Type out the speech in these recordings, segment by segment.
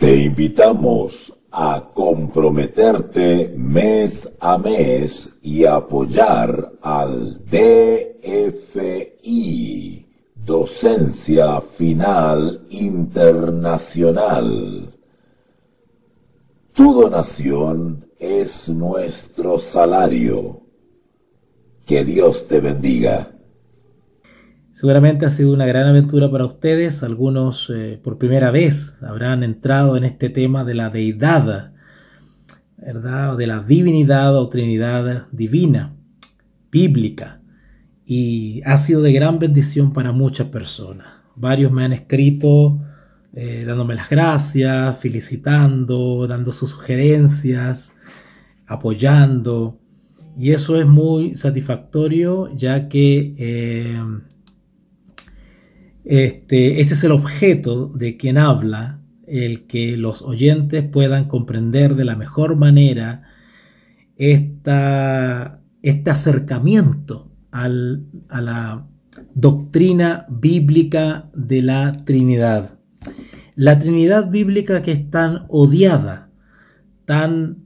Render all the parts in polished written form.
Te invitamos a comprometerte mes a mes y apoyar al DFI, Docencia Final Internacional. Tu donación es nuestro salario. Que Dios te bendiga. Seguramente ha sido una gran aventura para ustedes. Algunos por primera vez habrán entrado en este tema de la deidad, ¿verdad? O de la divinidad o trinidad divina, bíblica. Y ha sido de gran bendición para muchas personas. Varios me han escrito dándome las gracias, felicitando, dando sus sugerencias, apoyando. Y eso es muy satisfactorio, ya que ese es el objeto de quien habla, el que los oyentes puedan comprender de la mejor manera este acercamiento a la doctrina bíblica de la Trinidad. La Trinidad bíblica que es tan odiada, tan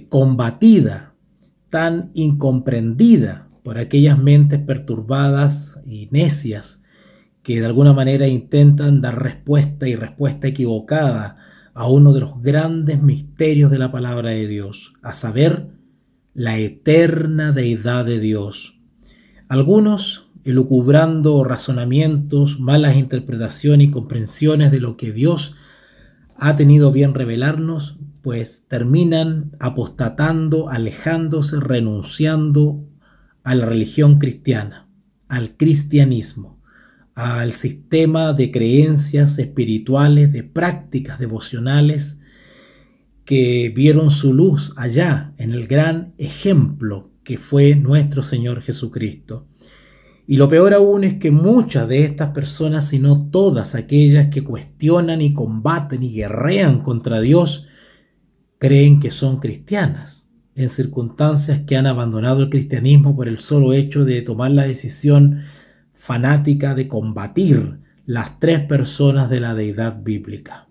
combatida, tan incomprendida por aquellas mentes perturbadas y necias que de alguna manera intentan dar respuesta y respuesta equivocada a uno de los grandes misterios de la palabra de Dios, a saber, la eterna deidad de Dios. Algunos, elucubrando razonamientos, malas interpretaciones y comprensiones de lo que Dios ha tenido bien revelarnos, pues terminan apostatando, alejándose, renunciando a la religión cristiana, al cristianismo, al sistema de creencias espirituales, de prácticas devocionales que vieron su luz allá en el gran ejemplo que fue nuestro Señor Jesucristo. Y lo peor aún es que muchas de estas personas, si no todas aquellas que cuestionan y combaten y guerrean contra Dios, creen que son cristianas, en circunstancias que han abandonado el cristianismo por el solo hecho de tomar la decisión fanática de combatir las tres personas de la deidad bíblica.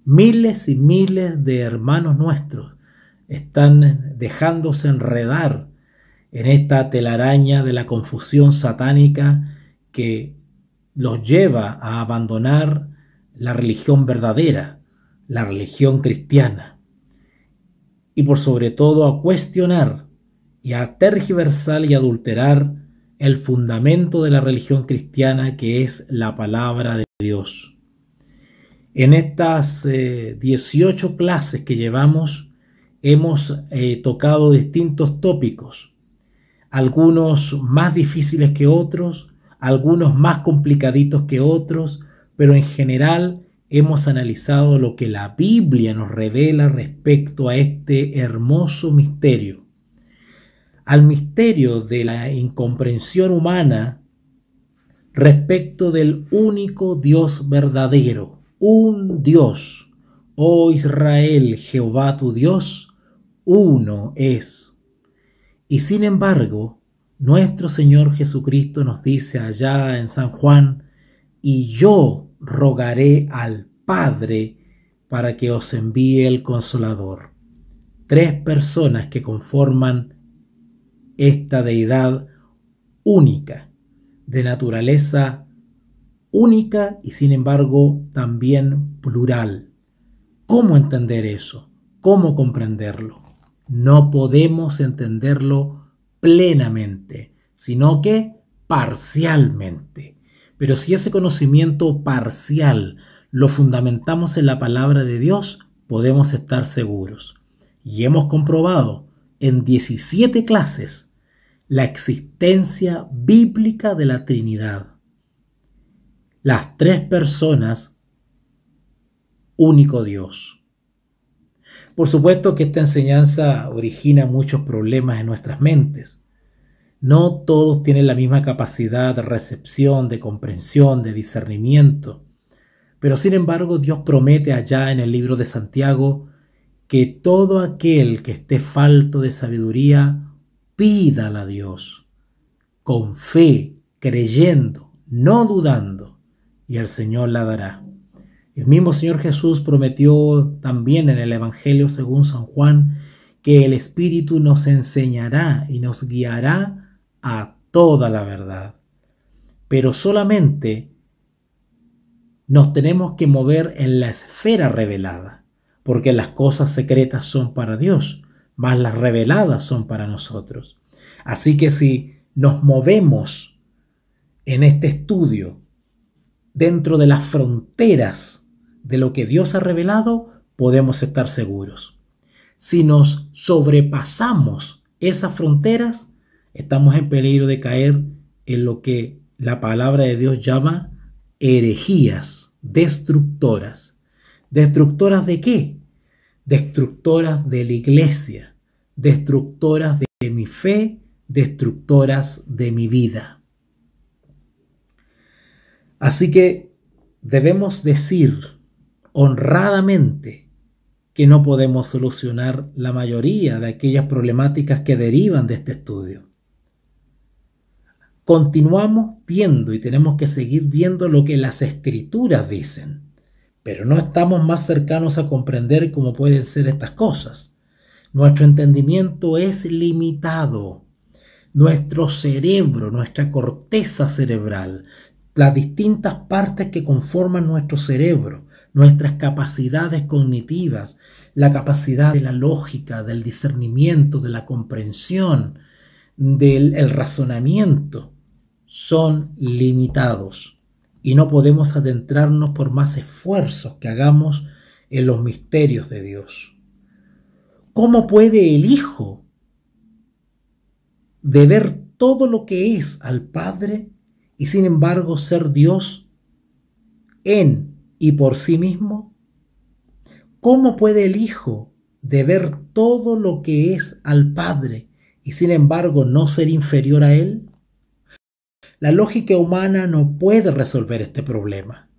Miles y miles de hermanos nuestros están dejándose enredar en esta telaraña de la confusión satánica que los lleva a abandonar la religión verdadera, la religión cristiana, y por sobre todo a cuestionar y a tergiversar y adulterar el fundamento de la religión cristiana, que es la palabra de Dios. En estas 18 clases que llevamos hemos tocado distintos tópicos, algunos más difíciles que otros, algunos más complicaditos que otros, pero en general hemos analizado lo que la Biblia nos revela respecto a este hermoso misterio, al misterio de la incomprensión humana respecto del único Dios verdadero, un Dios, oh Israel, Jehová tu Dios, uno es. Y sin embargo, nuestro Señor Jesucristo nos dice allá en San Juan, y yo rogaré al Padre para que os envíe el Consolador. Tres personas que conforman esta deidad única, de naturaleza única y sin embargo también plural. ¿Cómo entender eso? ¿Cómo comprenderlo? No podemos entenderlo plenamente, sino que parcialmente. Pero si ese conocimiento parcial lo fundamentamos en la palabra de Dios, podemos estar seguros. Y hemos comprobado en 17 clases la existencia bíblica de la Trinidad. Las tres personas, único Dios. Por supuesto que esta enseñanza origina muchos problemas en nuestras mentes. No todos tienen la misma capacidad de recepción, de comprensión, de discernimiento. Pero sin embargo, Dios promete allá en el libro de Santiago que todo aquel que esté falto de sabiduría, pídala a Dios, con fe, creyendo, no dudando, y el Señor la dará. El mismo Señor Jesús prometió también en el Evangelio según San Juan que el Espíritu nos enseñará y nos guiará a toda la verdad. Pero solamente nos tenemos que mover en la esfera revelada, porque las cosas secretas son para Dios, mas las reveladas son para nosotros. Así que si nos movemos en este estudio dentro de las fronteras de lo que Dios ha revelado, podemos estar seguros. Si nos sobrepasamos esas fronteras, estamos en peligro de caer en lo que la palabra de Dios llama herejías destructoras. ¿Destructoras de qué? Destructoras de la iglesia, destructoras de mi fe, destructoras de mi vida. Así que debemos decir honradamente que no podemos solucionar la mayoría de aquellas problemáticas que derivan de este estudio. Continuamos viendo y tenemos que seguir viendo lo que las Escrituras dicen, pero no estamos más cercanos a comprender cómo pueden ser estas cosas. Nuestro entendimiento es limitado. Nuestro cerebro, nuestra corteza cerebral, las distintas partes que conforman nuestro cerebro, nuestras capacidades cognitivas, la capacidad de la lógica, del discernimiento, de la comprensión, del razonamiento, son limitados y no podemos adentrarnos por más esfuerzos que hagamos en los misterios de Dios. ¿Cómo puede el Hijo deber todo lo que es al Padre y sin embargo ser Dios en y por sí mismo? ¿Cómo puede el Hijo deber todo lo que es al Padre y sin embargo no ser inferior a Él? La lógica humana no puede resolver este problema.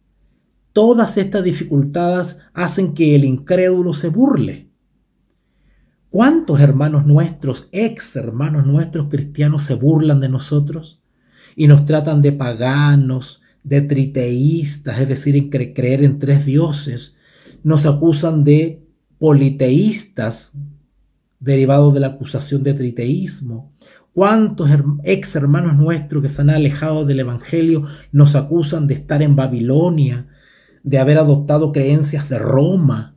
Todas estas dificultades hacen que el incrédulo se burle. ¿Cuántos hermanos nuestros, ex hermanos nuestros cristianos se burlan de nosotros y nos tratan de paganos, de triteístas, es decir, en creer en tres dioses? Nos acusan de politeístas, derivados de la acusación de triteísmo. ¿Cuántos ex hermanos nuestros que se han alejado del Evangelio nos acusan de estar en Babilonia, de haber adoptado creencias de Roma,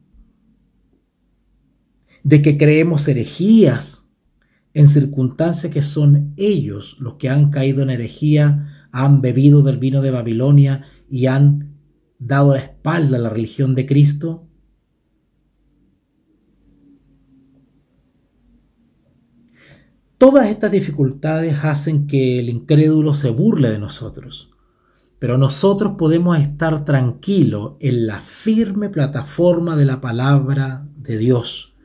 de que creemos herejías, en circunstancias que son ellos los que han caído en herejía, han bebido del vino de Babilonia y han dado la espalda a la religión de Cristo? Todas estas dificultades hacen que el incrédulo se burle de nosotros, pero nosotros podemos estar tranquilos en la firme plataforma de la palabra de Dios.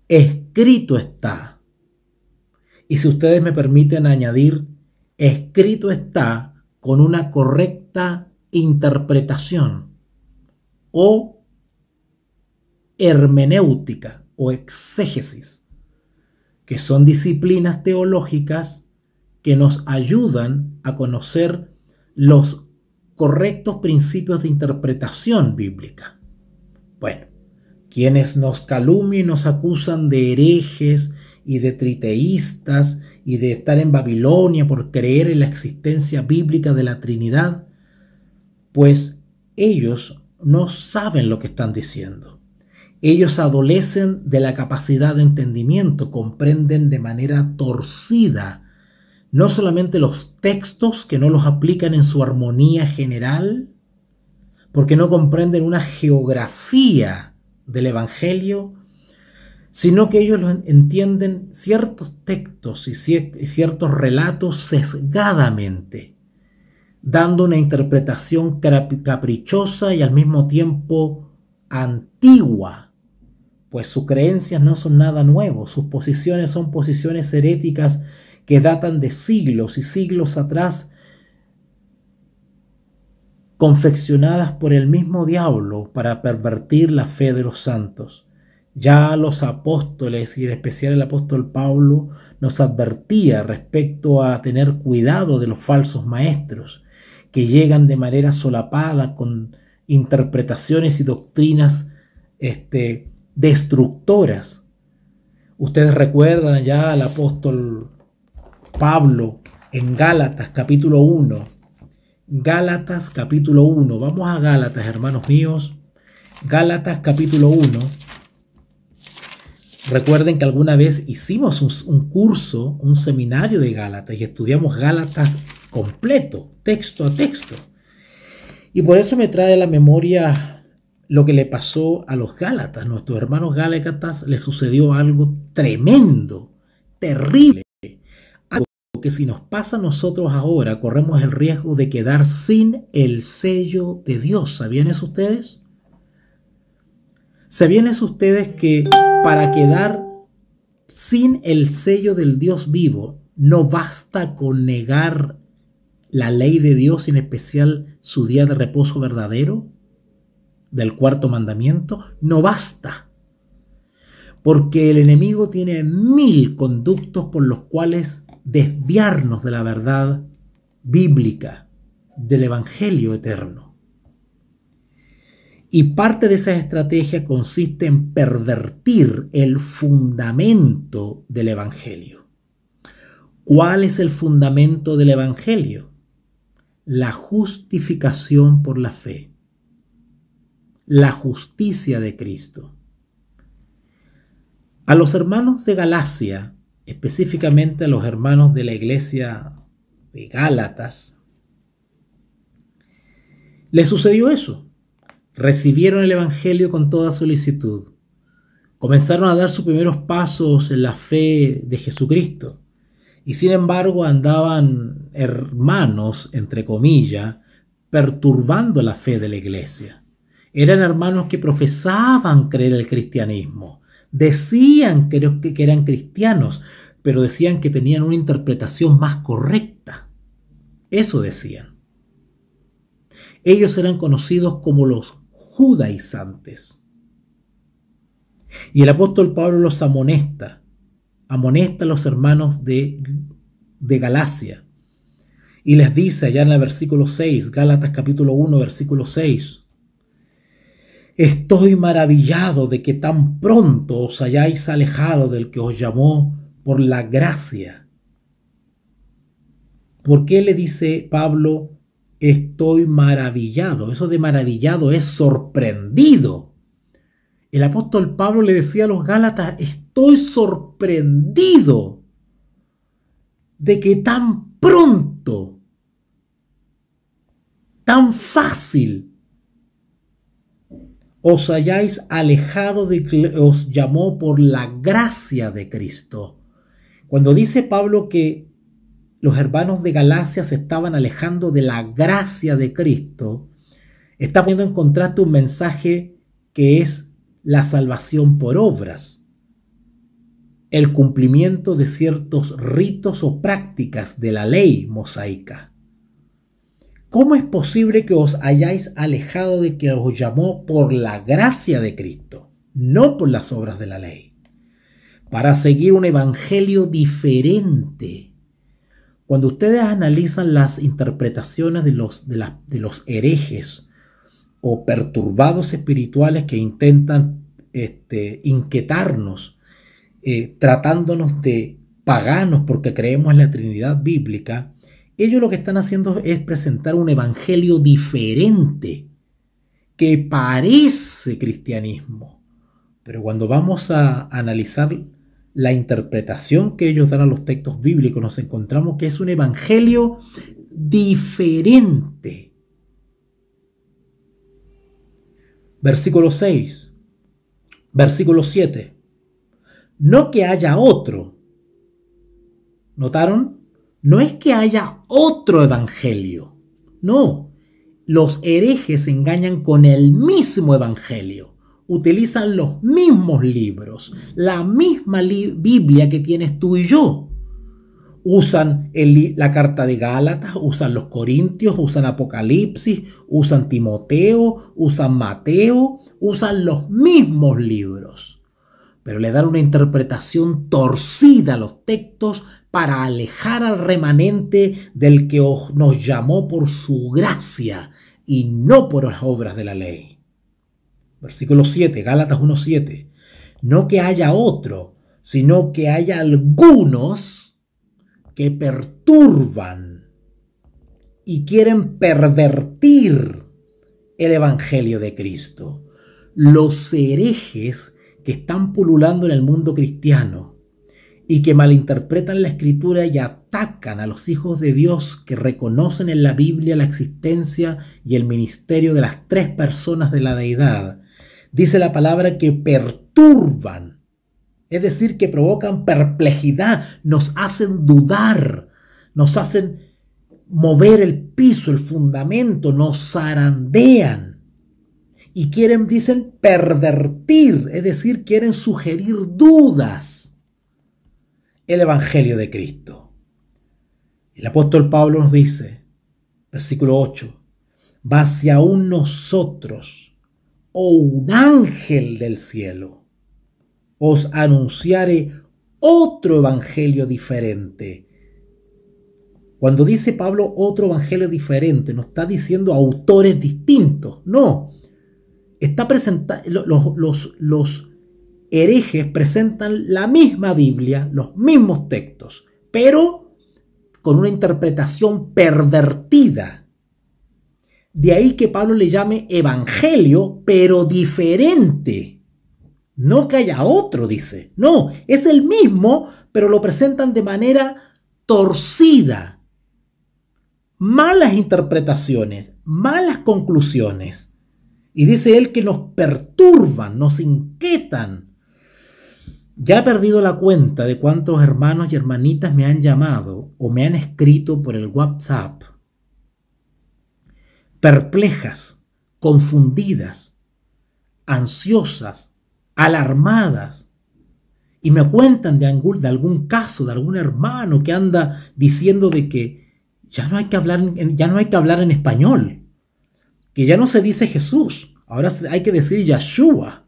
Escrito está. Y si ustedes me permiten añadir, escrito está con una correcta interpretación o hermenéutica o exégesis, que son disciplinas teológicas que nos ayudan a conocer los correctos principios de interpretación bíblica. Bueno, quienes nos calumnian y nos acusan de herejes y de triteístas y de estar en Babilonia por creer en la existencia bíblica de la Trinidad, pues ellos no saben lo que están diciendo. Ellos adolecen de la capacidad de entendimiento, comprenden de manera torcida no solamente los textos, que no los aplican en su armonía general, porque no comprenden una geografía del Evangelio, sino que ellos entienden ciertos textos y ciertos relatos sesgadamente, dando una interpretación caprichosa y al mismo tiempo antigua, pues sus creencias no son nada nuevo, sus posiciones son posiciones heréticas que datan de siglos y siglos atrás, confeccionadas por el mismo diablo para pervertir la fe de los santos. Ya los apóstoles, y en especial el apóstol Pablo, nos advertía respecto a tener cuidado de los falsos maestros que llegan de manera solapada con interpretaciones y doctrinas destructoras. Ustedes recuerdan ya al apóstol Pablo en Gálatas capítulo 1. Gálatas capítulo 1. Vamos a Gálatas, hermanos míos. Gálatas capítulo 1. Recuerden que alguna vez hicimos un curso, un seminario de Gálatas y estudiamos Gálatas completo, texto a texto. Y por eso me trae a la memoria lo que le pasó a los Gálatas. Nuestros hermanos Gálatas les sucedió algo tremendo, terrible. Algo que si nos pasa a nosotros ahora, corremos el riesgo de quedar sin el sello de Dios. ¿Sabían eso ustedes? ¿Sabían eso ustedes que para quedar sin el sello del Dios vivo, no basta con negar la ley de Dios, en especial su día de reposo verdadero, del cuarto mandamiento? No basta, porque el enemigo tiene 1000 conductos por los cuales desviarnos de la verdad bíblica, del evangelio eterno. Y parte de esa estrategia consiste en pervertir el fundamento del evangelio. ¿Cuál es el fundamento del evangelio? La justificación por la fe. La justicia de Cristo. A los hermanos de Galacia, específicamente a los hermanos de la iglesia de Gálatas, les sucedió eso. Recibieron el evangelio con toda solicitud. Comenzaron a dar sus primeros pasos en la fe de Jesucristo. Y sin embargo andaban hermanos, entre comillas, perturbando la fe de la iglesia. Eran hermanos que profesaban creer el cristianismo. Decían que eran cristianos, pero decían que tenían una interpretación más correcta. Eso decían. Ellos eran conocidos como los judaizantes. Y el apóstol Pablo los amonesta a los hermanos de Galacia. Y les dice allá en el versículo 6, Gálatas capítulo 1, versículo 6, estoy maravillado de que tan pronto os hayáis alejado del que os llamó por la gracia. ¿Por qué le dice Pablo, estoy maravillado? Eso de maravillado es sorprendido. El apóstol Pablo le decía a los Gálatas, estoy sorprendido de que tan pronto, tan fácil, os hayáis alejado de que os llamó por la gracia de Cristo. Cuando dice Pablo que los hermanos de Galacia se estaban alejando de la gracia de Cristo, está poniendo en contraste un mensaje que es la salvación por obras, el cumplimiento de ciertos ritos o prácticas de la ley mosaica. ¿Cómo es posible que os hayáis alejado de que os llamó por la gracia de Cristo, no por las obras de la ley, para seguir un evangelio diferente? Cuando ustedes analizan las interpretaciones de los herejes o perturbados espirituales que intentan inquietarnos, tratándonos de paganos porque creemos en la Trinidad bíblica, ellos lo que están haciendo es presentar un evangelio diferente que parece cristianismo. Pero cuando vamos a analizar la interpretación que ellos dan a los textos bíblicos, nos encontramos que es un evangelio diferente. Versículo 6, versículo 7. No que haya otro. ¿Notaron? No es que haya otro evangelio. No. Los herejes engañan con el mismo evangelio. Utilizan los mismos libros, la misma Biblia que tienes tú y yo. Usan la carta de Gálatas, usan los Corintios, usan Apocalipsis, usan Timoteo, usan Mateo, usan los mismos libros. Pero le dan una interpretación torcida a los textos para alejar al remanente del que nos llamó por su gracia y no por las obras de la ley. Versículo 7, Gálatas 1:7. No que haya otro, sino que haya algunos que perturban y quieren pervertir el evangelio de Cristo. Los herejes que están pululando en el mundo cristiano y que malinterpretan la Escritura y atacan a los hijos de Dios que reconocen en la Biblia la existencia y el ministerio de las tres personas de la deidad. Dice la palabra que perturban, es decir, que provocan perplejidad, nos hacen dudar, nos hacen mover el piso, el fundamento, nos zarandean y quieren, dicen, pervertir, es decir, quieren sugerir dudas el evangelio de Cristo. El apóstol Pablo nos dice, versículo 8, mas si aún nosotros o un ángel del cielo os anunciare otro evangelio diferente. Cuando dice Pablo otro evangelio diferente, no está diciendo autores distintos, no. Está los herejes presentan la misma Biblia, los mismos textos, pero con una interpretación pervertida. De ahí que Pablo le llame evangelio, pero diferente. No que haya otro, dice. No, es el mismo, pero lo presentan de manera torcida. Malas interpretaciones, malas conclusiones. Y dice él que nos perturban, nos inquietan. Ya he perdido la cuenta de cuántos hermanos y hermanitas me han llamado o me han escrito por el WhatsApp. Perplejas, confundidas, ansiosas, alarmadas, y me cuentan de algún caso, de algún hermano que anda diciendo de que ya no hay que hablar en español, que ya no se dice Jesús, ahora hay que decir Yahshua,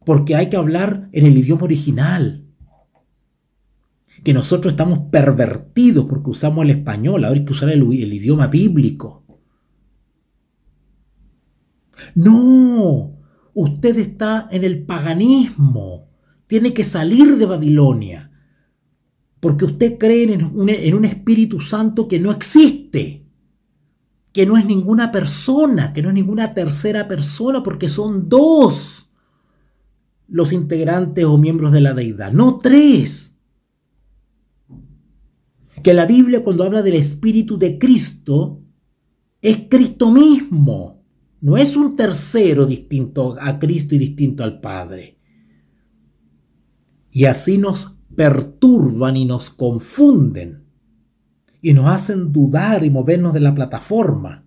porque hay que hablar en el idioma original, que nosotros estamos pervertidos porque usamos el español, ahora hay que usar el idioma bíblico. No, usted está en el paganismo, tiene que salir de Babilonia, porque usted cree en un Espíritu Santo que no existe, que no es ninguna persona, que no es ninguna tercera persona, porque son dos los integrantes o miembros de la deidad, no tres. Que la Biblia, cuando habla del Espíritu de Cristo, es Cristo mismo. No es un tercero distinto a Cristo y distinto al Padre. Y así nos perturban y nos confunden y nos hacen dudar y movernos de la plataforma.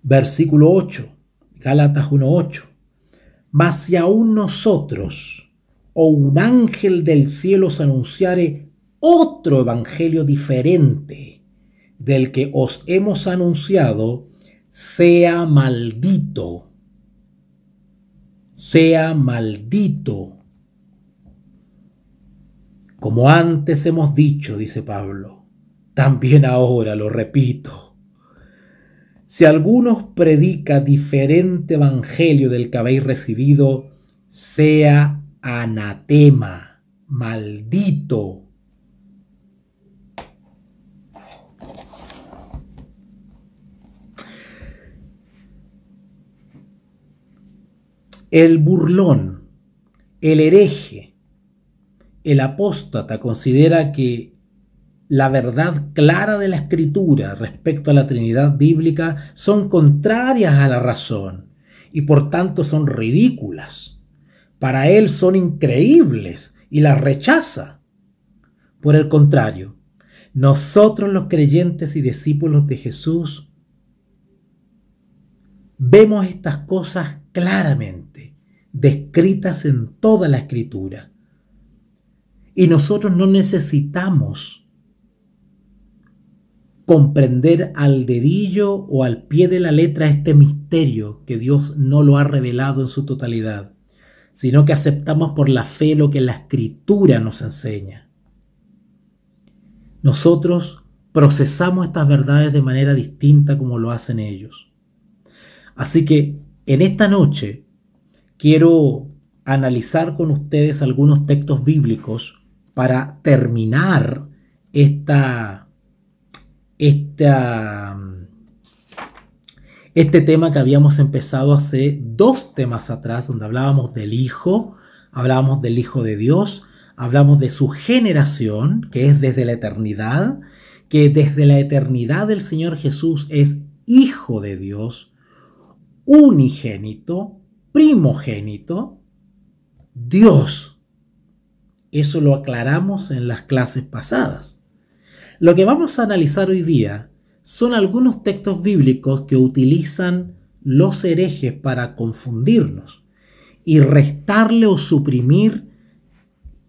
Versículo 8, Gálatas 1:8. Mas si aún nosotros o un ángel del cielo os anunciare otro evangelio diferente del que os hemos anunciado, sea maldito. Sea maldito. Como antes hemos dicho, dice Pablo, también ahora lo repito. Si alguno os predica diferente evangelio del que habéis recibido, sea anatema, maldito. El burlón, el hereje, el apóstata considera que la verdad clara de la Escritura respecto a la Trinidad bíblica son contrarias a la razón y por tanto son ridículas. Para él son increíbles y las rechaza. Por el contrario, nosotros los creyentes y discípulos de Jesús vemos estas cosas claramente, descritas en toda la Escritura. Y nosotros no necesitamos comprender al dedillo o al pie de la letra este misterio que Dios no lo ha revelado en su totalidad, sino que aceptamos por la fe lo que la Escritura nos enseña. nosotros procesamos estas verdades de manera distinta como lo hacen ellos. Así que en esta noche quiero analizar con ustedes algunos textos bíblicos para terminar este tema que habíamos empezado hace 2 temas atrás, donde hablábamos del Hijo de Dios, hablamos de su generación, que es desde la eternidad, que desde la eternidad el Señor Jesús es Hijo de Dios, unigénito, primogénito, Dios. Eso lo aclaramos en las clases pasadas. Lo que vamos a analizar hoy día son algunos textos bíblicos que utilizan los herejes para confundirnos y restarle o suprimir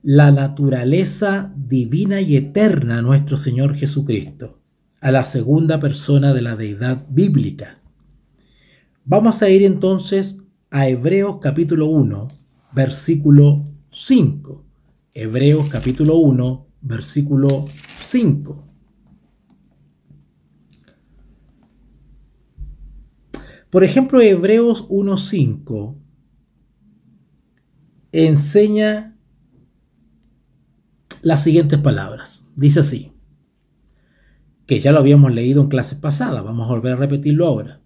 la naturaleza divina y eterna a nuestro Señor Jesucristo, a la segunda persona de la deidad bíblica. Vamos a ir entonces a Hebreos capítulo 1, versículo 5. Hebreos capítulo 1, versículo 5. Por ejemplo, Hebreos 1:5 enseña las siguientes palabras. Dice así, que ya lo habíamos leído en clases pasadas, vamos a volver a repetirlo ahora.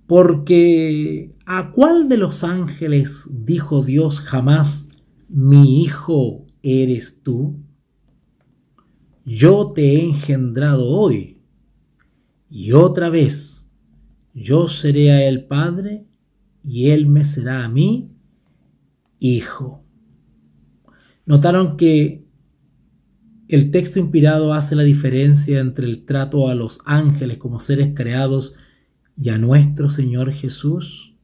Porque ¿a cuál de los ángeles dijo Dios jamás, mi hijo eres tú? Yo te he engendrado hoy, y otra vez yo seré a él padre, y él me será a mí hijo. ¿Notaron que el texto inspirado hace la diferencia entre el trato a los ángeles como seres creados y a nuestro Señor Jesús?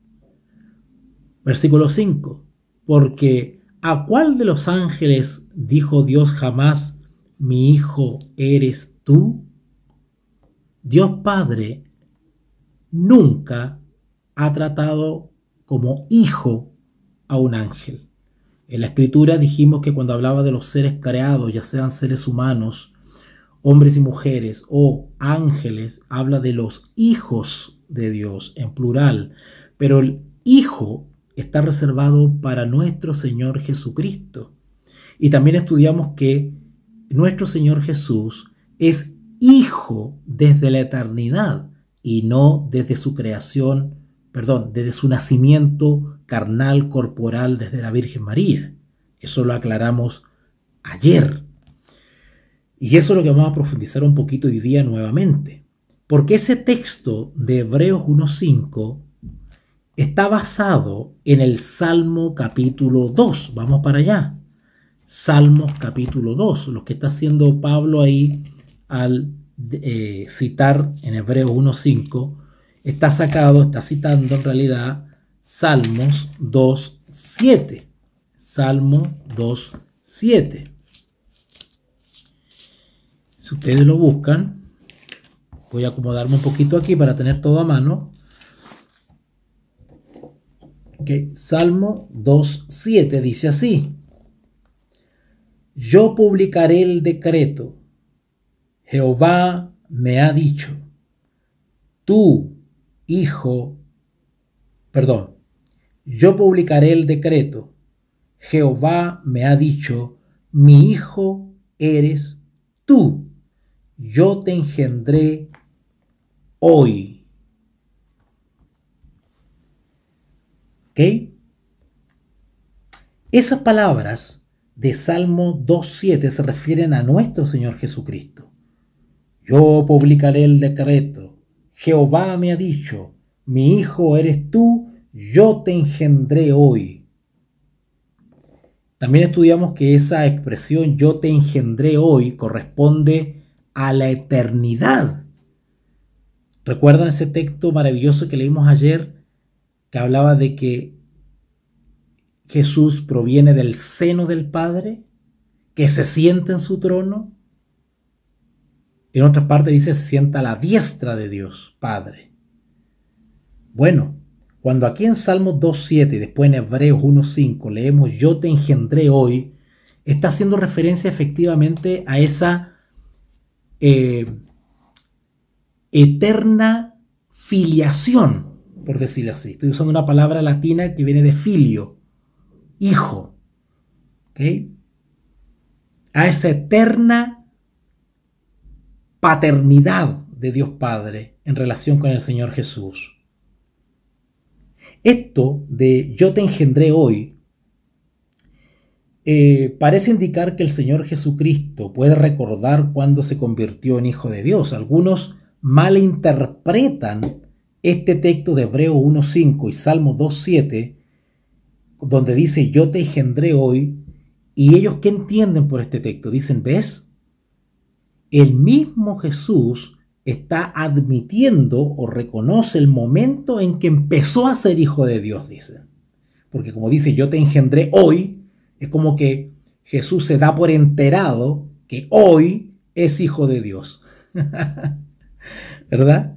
Versículo 5. Porque ¿a cuál de los ángeles dijo Dios jamás, mi hijo eres tú? Dios Padre nunca ha tratado como hijo a un ángel. En la Escritura dijimos que cuando hablaba de los seres creados, ya sean seres humanos, hombres y mujeres o ángeles, habla de los hijos de Dios en plural, pero el hijo está reservado para nuestro Señor Jesucristo. Y también estudiamos que nuestro Señor Jesús es hijo desde la eternidad y no desde su creación, desde su nacimiento carnal, corporal, desde la Virgen María. Eso lo aclaramos ayer. Y eso es lo que vamos a profundizar un poquito hoy día nuevamente. Porque ese texto de Hebreos 1:5 está basado en el Salmo capítulo 2. Vamos para allá. Salmos capítulo 2. Lo que está haciendo Pablo ahí al citar en Hebreos 1:5 está citando en realidad Salmos 2:7. Salmo 2:7. Si ustedes lo buscan, voy a acomodarme un poquito aquí para tener todo a mano. Okay. Salmo 2:7 dice así: yo publicaré el decreto. Jehová me ha dicho, yo publicaré el decreto. Jehová me ha dicho, mi hijo eres tú. Yo te engendré hoy. ¿Ok? Esas palabras de Salmo 2:7 se refieren a nuestro Señor Jesucristo. Yo publicaré el decreto. Jehová me ha dicho, mi hijo eres tú, yo te engendré hoy. También estudiamos que esa expresión yo te engendré hoy corresponde a la eternidad. ¿Recuerdan ese texto maravilloso que leímos ayer que hablaba de que Jesús proviene del seno del Padre, que se sienta en su trono? En otras partes dice se sienta a la diestra de Dios Padre. Bueno, cuando aquí en Salmos 2:7 y después en Hebreos 1:5 leemos yo te engendré hoy, está haciendo referencia efectivamente a esa eterna filiación, por decirlo así. Estoy usando una palabra latina que viene de filio, hijo. ¿Okay? A esa eterna paternidad de Dios Padre en relación con el Señor Jesús. Esto de yo te engendré hoy parece indicar que el Señor Jesucristo puede recordar cuándo se convirtió en Hijo de Dios. Algunos malinterpretan este texto de Hebreos 1:5 y Salmo 2:7, donde dice yo te engendré hoy, y ellos ¿qué entienden por este texto? Dicen, ¿ves? El mismo Jesús está admitiendo o reconoce el momento en que empezó a ser Hijo de Dios, dicen. Porque como dice yo te engendré hoy, es como que Jesús se da por enterado que hoy es Hijo de Dios. ¿Verdad?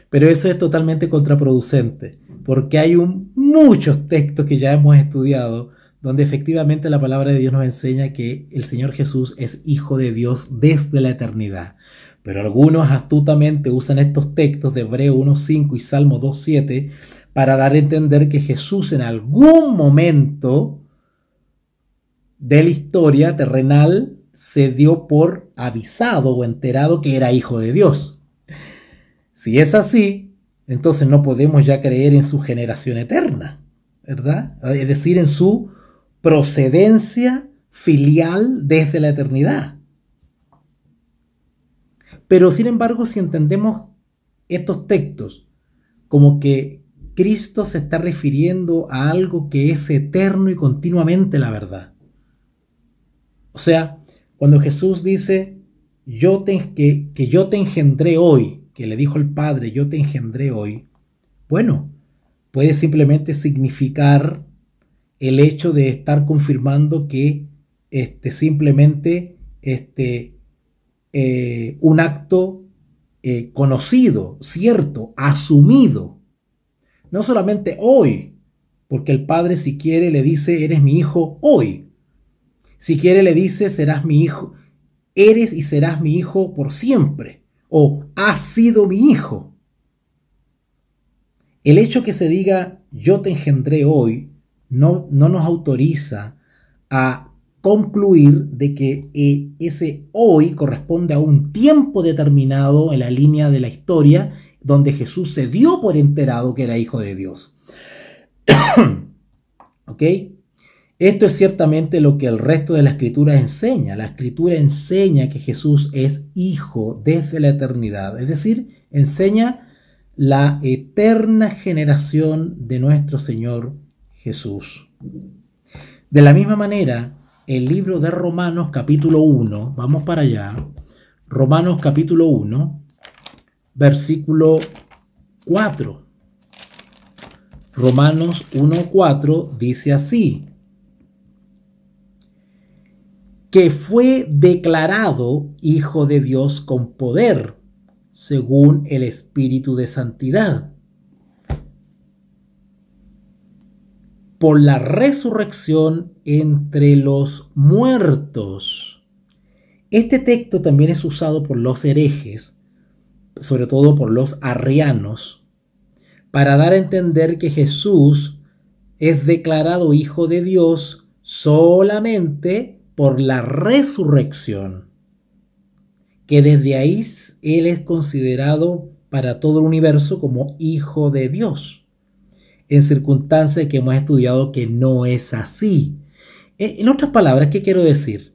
Pero eso es totalmente contraproducente, porque hay muchos textos que ya hemos estudiado donde efectivamente la palabra de Dios nos enseña que el Señor Jesús es Hijo de Dios desde la eternidad. Pero algunos astutamente usan estos textos de Hebreos 1:5 y Salmo 2:7 para dar a entender que Jesús en algún momento de la historia terrenal se dio por avisado o enterado que era Hijo de Dios. Si es así, entonces no podemos ya creer en su generación eterna, ¿verdad? Es decir, en su procedencia filial desde la eternidad. Pero sin embargo, si entendemos estos textos como que Cristo se está refiriendo a algo que es eterno y continuamente la verdad. O sea, cuando Jesús dice que yo te engendré hoy, que le dijo el Padre, yo te engendré hoy, bueno, puede simplemente significar el hecho de estar confirmando que simplemente un acto conocido, cierto, asumido. No solamente hoy, porque el Padre si quiere le dice, eres mi hijo hoy. Si quiere le dice, serás mi hijo, eres y serás mi hijo por siempre. O has sido mi hijo. El hecho que se diga, yo te engendré hoy, no nos autoriza a concluir de que ese hoy corresponde a un tiempo determinado en la línea de la historia donde Jesús se dio por enterado que era Hijo de Dios. ¿Ok? Esto es ciertamente lo que el resto de la Escritura enseña. La Escritura enseña que Jesús es Hijo desde la eternidad. Es decir, enseña la eterna generación de nuestro Señor Jesús. De la misma manera, el libro de Romanos capítulo 1, vamos para allá, Romanos capítulo 1, versículo 4. Romanos 1:4 dice así: que fue declarado Hijo de Dios con poder, según el Espíritu de Santidad, por la resurrección entre los muertos. Este texto también es usado por los herejes, sobre todo por los arrianos, para dar a entender que Jesús es declarado Hijo de Dios solamente por la resurrección, que desde ahí Él es considerado para todo el universo como Hijo de Dios, en circunstancias que hemos estudiado que no es así. En otras palabras, ¿qué quiero decir?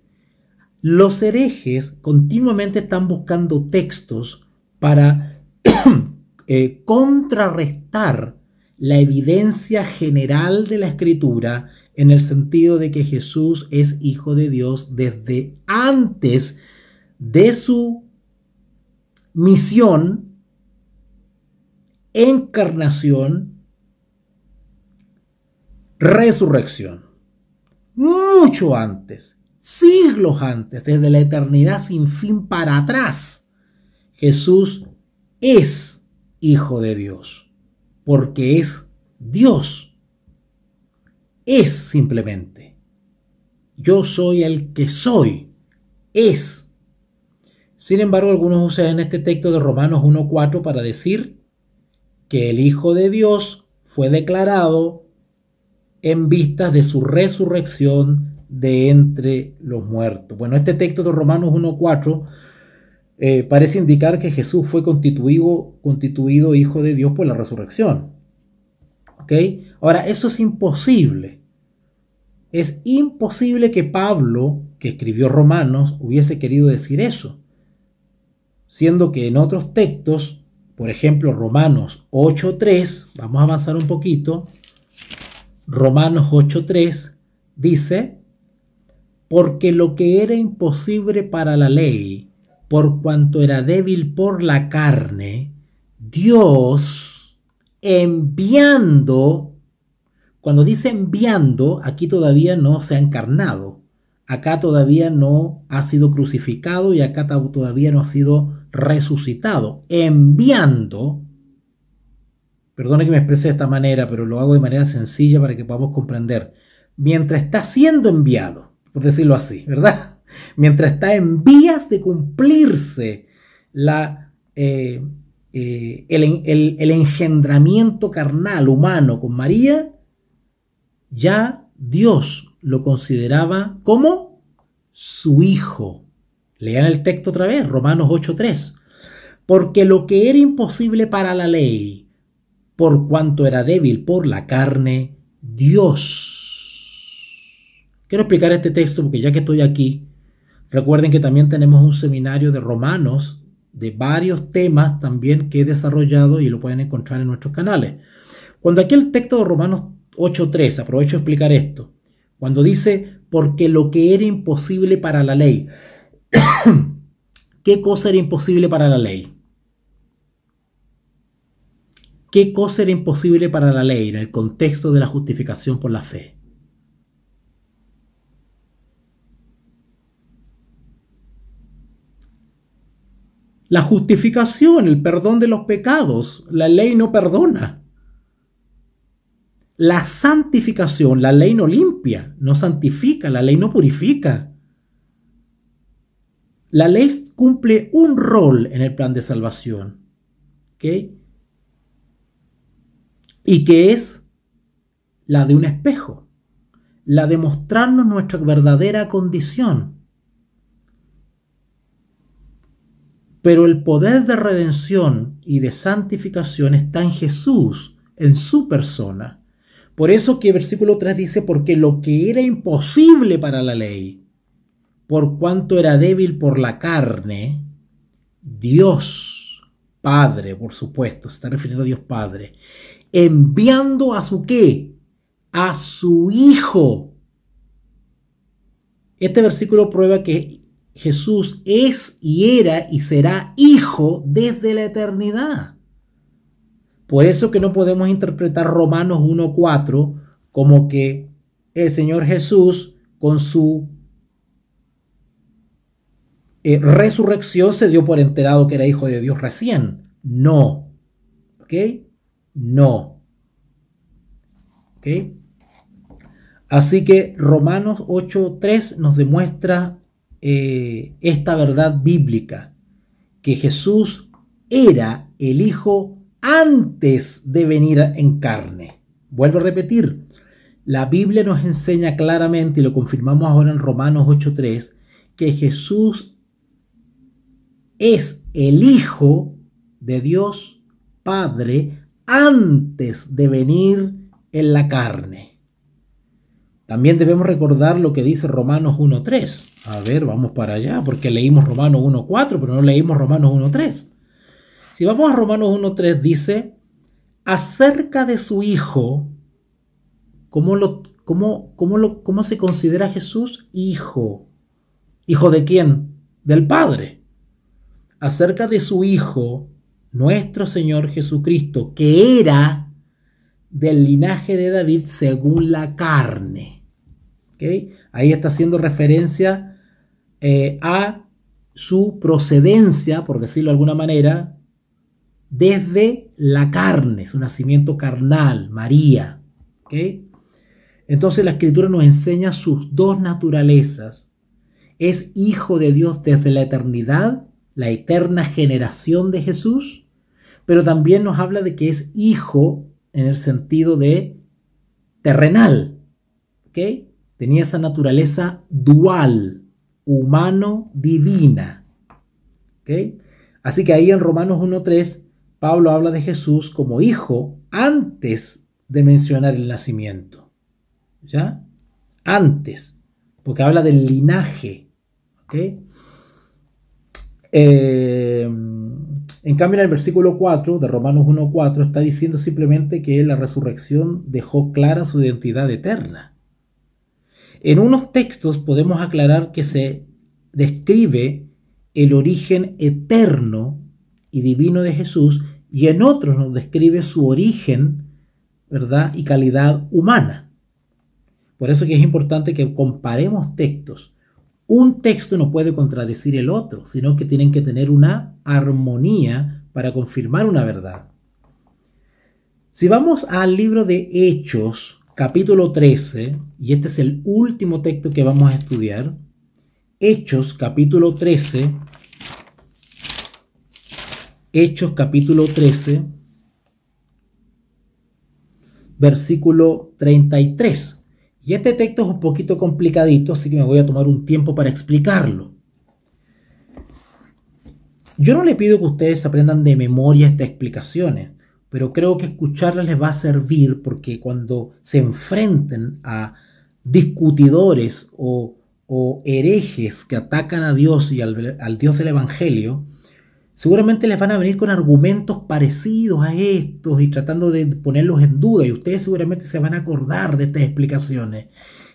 Los herejes continuamente están buscando textos para contrarrestar la evidencia general de la Escritura en el sentido de que Jesús es Hijo de Dios desde antes de su misión, encarnación, resurrección. Mucho antes, siglos antes, desde la eternidad sin fin para atrás, Jesús es Hijo de Dios, porque es Dios. Es simplemente. Yo soy el que soy. Es. Sin embargo, algunos usan este texto de Romanos 1:4 para decir que el Hijo de Dios fue declarado en vistas de su resurrección de entre los muertos. Bueno, este texto de Romanos 1:4 parece indicar que Jesús fue constituido Hijo de Dios por la resurrección. ¿Ok? Ahora, eso es imposible. Es imposible que Pablo, que escribió Romanos, hubiese querido decir eso, siendo que en otros textos, por ejemplo, Romanos 8:3, vamos a avanzar un poquito, Romanos 8:3 dice, porque lo que era imposible para la ley, por cuanto era débil por la carne, Dios enviando, cuando dice enviando, aquí todavía no se ha encarnado, acá todavía no ha sido crucificado y acá todavía no ha sido resucitado, enviando, perdone que me exprese de esta manera, pero lo hago de manera sencilla para que podamos comprender, mientras está siendo enviado, por decirlo así, ¿verdad? Mientras está en vías de cumplirse el engendramiento carnal humano con María, ya Dios lo consideraba como su hijo. Lean el texto otra vez, Romanos 8:3. Porque lo que era imposible para la ley, por cuanto era débil por la carne, Dios. Quiero explicar este texto porque ya que estoy aquí, recuerden que también tenemos un seminario de Romanos, de varios temas también que he desarrollado y lo pueden encontrar en nuestros canales. Cuando aquí el texto de Romanos 8:3, aprovecho a explicar esto, cuando dice, porque lo que era imposible para la ley, ¿qué cosa era imposible para la ley? ¿Qué cosa era imposible para la ley en el contexto de la justificación por la fe? La justificación, el perdón de los pecados, la ley no perdona. La santificación, la ley no limpia, no santifica, la ley no purifica. La ley cumple un rol en el plan de salvación, ¿ok? Y que es la de un espejo, la de mostrarnos nuestra verdadera condición. Pero el poder de redención y de santificación está en Jesús, en su persona. Por eso que el versículo 3 dice, porque lo que era imposible para la ley, por cuanto era débil por la carne, Dios Padre, por supuesto, se está refiriendo a Dios Padre, enviando a su ¿qué? A su Hijo. Este versículo prueba que Jesús es y era y será Hijo desde la eternidad. Por eso que no podemos interpretar Romanos 1:4 como que el Señor Jesús con su resurrección se dio por enterado que era Hijo de Dios recién. No. ¿Ok? No. ¿Ok? Así que Romanos 8:3 nos demuestra esta verdad bíblica, que Jesús era el Hijo antes de venir en carne. Vuelvo a repetir, la Biblia nos enseña claramente, y lo confirmamos ahora en Romanos 8:3, que Jesús es el Hijo de Dios Padre antes de venir en la carne. También debemos recordar lo que dice Romanos 1:3. A ver, vamos para allá, porque leímos Romanos 1:4, pero no leímos Romanos 1:3. Si vamos a Romanos 1:3, dice, acerca de su Hijo, ¿cómo se considera Jesús? Hijo. ¿Hijo de quién? Del Padre. Acerca de su Hijo, nuestro Señor Jesucristo, que era del linaje de David según la carne. ¿Okay? Ahí está haciendo referencia a su procedencia, por decirlo de alguna manera, desde la carne, su nacimiento carnal, María. ¿Okay? Entonces la Escritura nos enseña sus dos naturalezas. Es Hijo de Dios desde la eternidad, la eterna generación de Jesús, pero también nos habla de que es hijo en el sentido de terrenal, ¿ok? Tenía esa naturaleza dual, humano-divina, ¿ok? Así que ahí en Romanos 1:3, Pablo habla de Jesús como hijo antes de mencionar el nacimiento, ¿ya? Antes, porque habla del linaje, ¿ok? En cambio, en el versículo 4 de Romanos 1:4 está diciendo simplemente que la resurrección dejó clara su identidad eterna. En unos textos podemos aclarar que se describe el origen eterno y divino de Jesús, y en otros nos describe su origen, ¿verdad?, y calidad humana. Por eso que es importante que comparemos textos. Un texto no puede contradecir el otro, sino que tienen que tener una armonía para confirmar una verdad. Si vamos al libro de Hechos, capítulo 13, y este es el último texto que vamos a estudiar, Hechos, capítulo 13, versículo 33. Y este texto es un poquito complicadito, así que me voy a tomar un tiempo para explicarlo. Yo no le pido que ustedes aprendan de memoria estas explicaciones, pero creo que escucharlas les va a servir, porque cuando se enfrenten a discutidores o herejes que atacan a Dios y al Dios del Evangelio, seguramente les van a venir con argumentos parecidos a estos y tratando de ponerlos en duda, y ustedes seguramente se van a acordar de estas explicaciones,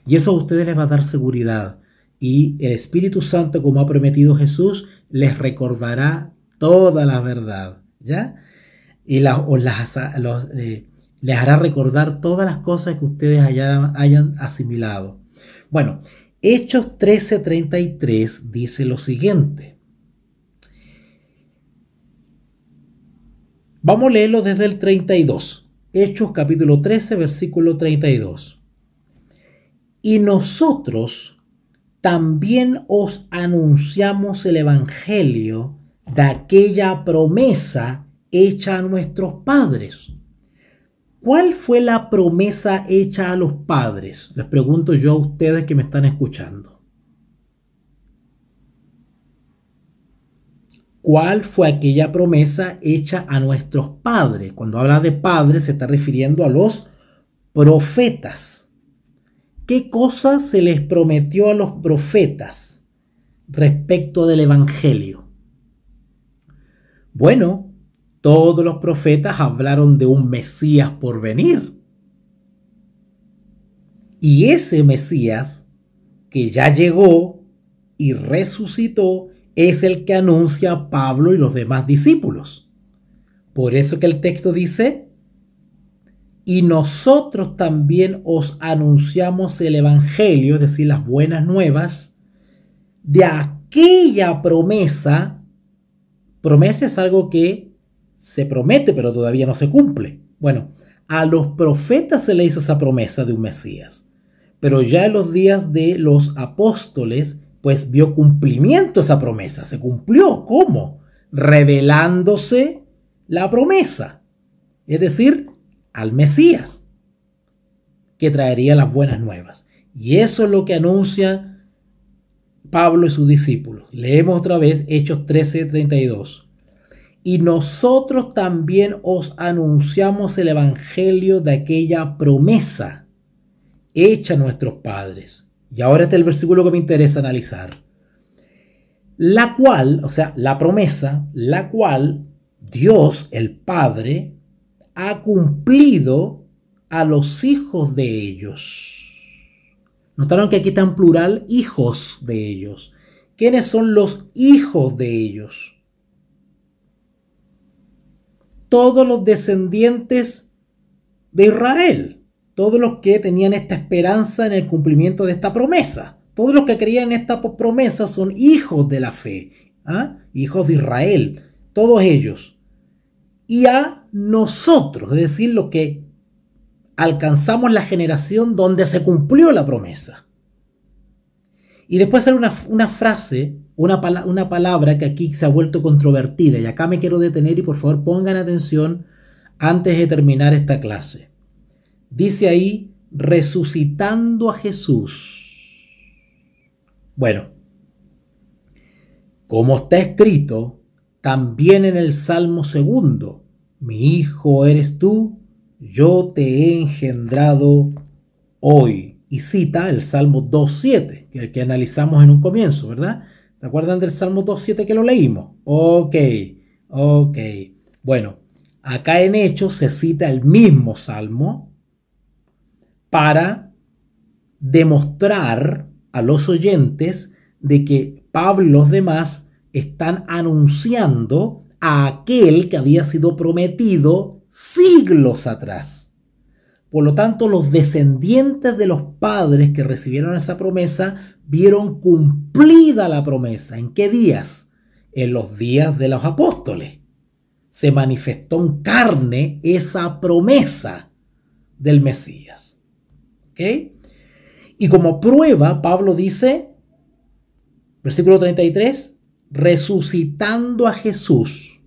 y eso a ustedes les va a dar seguridad, y el Espíritu Santo, como ha prometido Jesús, les recordará toda la verdad, ¿ya? Y les hará recordar todas las cosas que ustedes hayan asimilado. Bueno, Hechos 13:33 dice lo siguiente. Vamos a leerlo desde el 32. Hechos capítulo 13, versículo 32. Y nosotros también os anunciamos el evangelio de aquella promesa hecha a nuestros padres. ¿Cuál fue la promesa hecha a los padres? Les pregunto yo a ustedes que me están escuchando. ¿Cuál fue aquella promesa hecha a nuestros padres? Cuando habla de padres se está refiriendo a los profetas. ¿Qué cosa se les prometió a los profetas respecto del evangelio? Bueno, todos los profetas hablaron de un Mesías por venir. Y ese Mesías, que ya llegó y resucitó, es el que anuncia Pablo y los demás discípulos. Por eso que el texto dice: y nosotros también os anunciamos el evangelio, es decir, las buenas nuevas, de aquella promesa. Promesa es algo que se promete, pero todavía no se cumple. Bueno, a los profetas se le hizo esa promesa de un Mesías, pero ya en los días de los apóstoles, pues vio cumplimiento esa promesa. Se cumplió. ¿Cómo? Revelándose la promesa. Es decir, al Mesías, que traería las buenas nuevas. Y eso es lo que anuncia Pablo y sus discípulos. Leemos otra vez Hechos 13:32. Y nosotros también os anunciamos el evangelio de aquella promesa hecha a nuestros padres. Y ahora está el versículo que me interesa analizar. La cual, o sea, la promesa, la cual Dios, el Padre, ha cumplido a los hijos de ellos. Notaron que aquí está en plural, hijos de ellos. ¿Quiénes son los hijos de ellos? Todos los descendientes de Israel. Todos los que tenían esta esperanza en el cumplimiento de esta promesa. Todos los que creían en esta promesa son hijos de la fe. Hijos de Israel. Todos ellos. Y a nosotros, es decir, los que alcanzamos la generación donde se cumplió la promesa. Y después sale una frase una palabra que aquí se ha vuelto controvertida, y acá me quiero detener y por favor pongan atención antes de terminar esta clase. Dice ahí, resucitando a Jesús. Bueno, como está escrito también en el Salmo 2, mi hijo eres tú, yo te he engendrado hoy. Y cita el Salmo 2.7, que analizamos en un comienzo, ¿verdad? ¿Se acuerdan del Salmo 2.7 que lo leímos? Ok. Bueno, acá en Hechos se cita el mismo Salmo para demostrar a los oyentes de que Pablo y los demás están anunciando a aquel que había sido prometido siglos atrás. Por lo tanto, los descendientes de los padres que recibieron esa promesa vieron cumplida la promesa. ¿En qué días? En los días de los apóstoles. Se manifestó en carne esa promesa del Mesías. ¿Ok? Y como prueba, Pablo dice, versículo 33, resucitando a Jesús.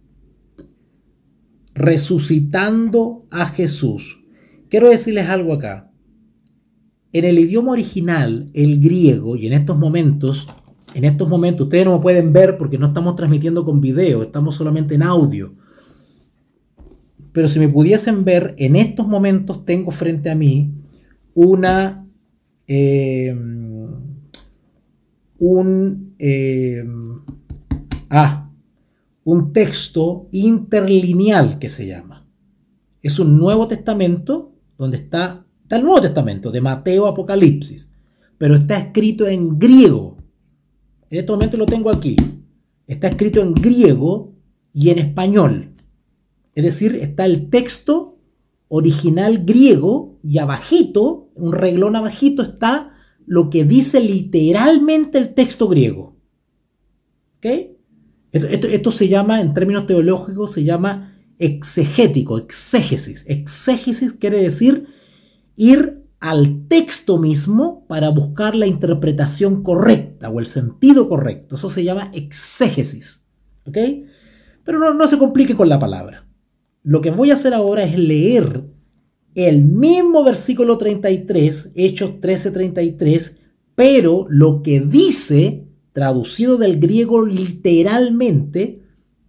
Resucitando a Jesús. Quiero decirles algo acá. En el idioma original, el griego, y en estos momentos, ustedes no me pueden ver porque no estamos transmitiendo con video, estamos solamente en audio. Pero si me pudiesen ver, en estos momentos tengo frente a mí un texto interlineal que se llama. Es un Nuevo Testamento donde está el Nuevo Testamento de Mateo, Apocalipsis, pero está escrito en griego. En este momento lo tengo aquí. Está escrito en griego y en español. Es decir, está el texto original griego y abajito, un renglón abajito, está lo que dice literalmente el texto griego. ¿Ok? Esto se llama, en términos teológicos, se llama exegético, exégesis. Exégesis quiere decir ir al texto mismo para buscar la interpretación correcta o el sentido correcto. Eso se llama exégesis. ¿Ok? Pero no se complique con la palabra. Lo que voy a hacer ahora es leer el mismo versículo 33, Hechos 13:33, pero lo que dice, traducido del griego literalmente,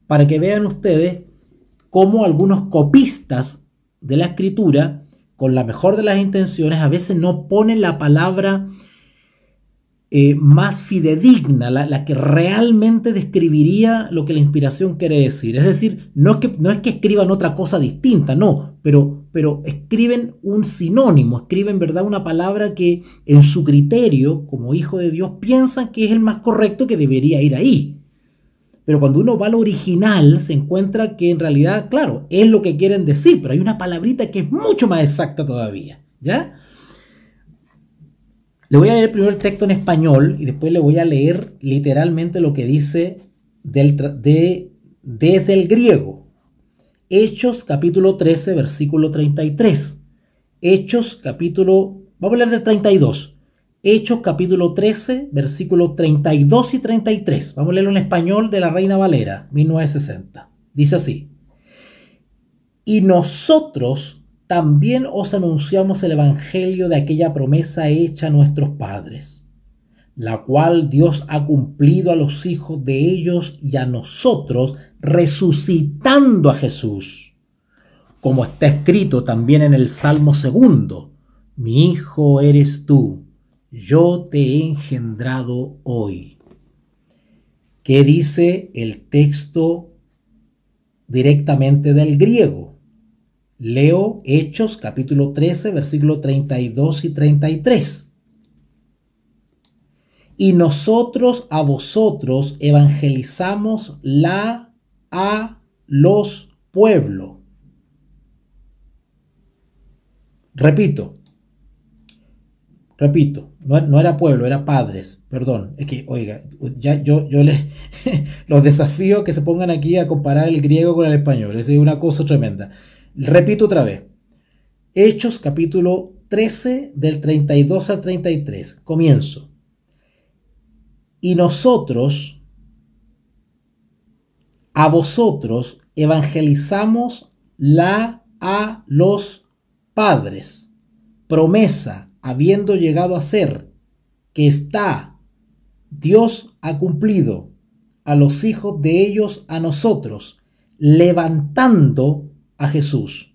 para que vean ustedes cómo algunos copistas de la escritura, con la mejor de las intenciones, a veces no ponen la palabra más fidedigna, la que realmente describiría lo que la inspiración quiere decir. Es decir, no es que escriban otra cosa distinta, no, pero escriben un sinónimo, escriben, ¿verdad?, una palabra que en su criterio, como hijo de Dios, piensan que es el más correcto, que debería ir ahí. Pero cuando uno va al original, se encuentra que en realidad, claro, es lo que quieren decir, pero hay una palabrita que es mucho más exacta todavía, ¿ya? Le voy a leer primero el texto en español y después le voy a leer literalmente lo que dice desde el griego. Hechos capítulo 13, versículo 33. Vamos a leer del 32. Hechos capítulo 13, versículos 32 y 33. Vamos a leerlo en español de la Reina Valera, 1960. Dice así: y nosotros también os anunciamos el evangelio de aquella promesa hecha a nuestros padres, la cual Dios ha cumplido a los hijos de ellos y a nosotros, resucitando a Jesús, como está escrito también en el Salmo 2, mi hijo eres tú, yo te he engendrado hoy. ¿Qué dice el texto directamente del griego? Leo Hechos capítulo 13, versículos 32 y 33. Y nosotros a vosotros evangelizamos a los pueblos. Repito, no era pueblo, era padres, perdón. Es que, oiga, ya yo les los desafío que se pongan aquí a comparar el griego con el español. Es una cosa tremenda. Repito otra vez. Hechos capítulo 13 del 32 al 33. Comienzo. Y nosotros a vosotros evangelizamos a los padres, promesa habiendo llegado a ser, que está, Dios ha cumplido a los hijos de ellos a nosotros, levantando a Jesús.